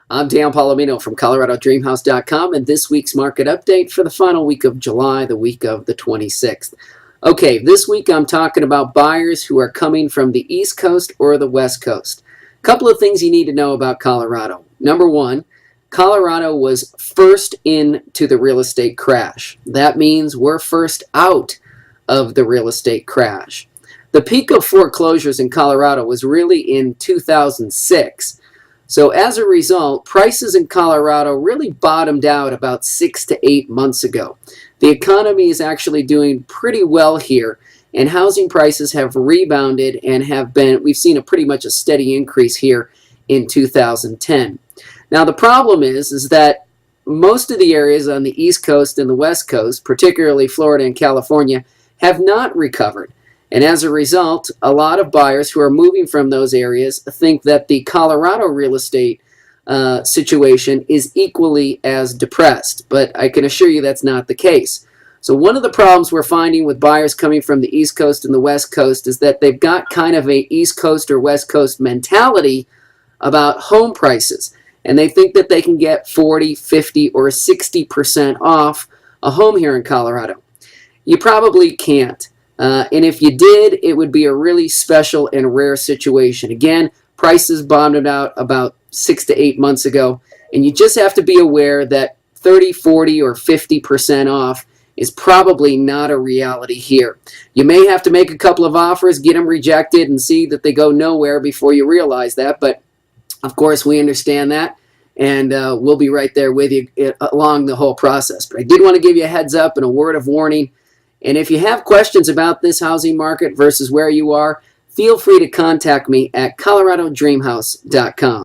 I'm Dan Polimino from ColoradoDreamhouse.com, and this week's market update for the final week of July, the week of the 26th. Okay, this week I'm talking about buyers who are coming from the East Coast or the West Coast. A couple of things you need to know about Colorado. Number one, Colorado was first into the real estate crash. That means we're first out of the real estate crash. The peak of foreclosures in Colorado was really in 2006. So as a result, prices in Colorado really bottomed out about 6 to 8 months ago. The economy is actually doing pretty well here, and housing prices have rebounded and we've seen pretty much a steady increase here in 2010. Now the problem is that most of the areas on the East Coast and the West Coast, particularly Florida and California, have not recovered. And as a result, a lot of buyers who are moving from those areas think that the Colorado real estate situation is equally as depressed. But I can assure you that's not the case. So one of the problems we're finding with buyers coming from the East Coast and the West Coast is that they've got kind of a East Coast or West Coast mentality about home prices. And they think that they can get 40, 50, or 60% off a home here in Colorado. You probably can't. And if you did, it would be a really special and rare situation. Again, prices bottomed out about 6 to 8 months ago, and you just have to be aware that 30, 40, or 50% off is probably not a reality here. You may have to make a couple of offers, get them rejected, and see that they go nowhere before you realize that. But, of course, we understand that, and we'll be right there with you along the whole process. But I did want to give you a heads up and a word of warning. And if you have questions about this housing market versus where you are, feel free to contact me at ColoradoDreamhouse.com.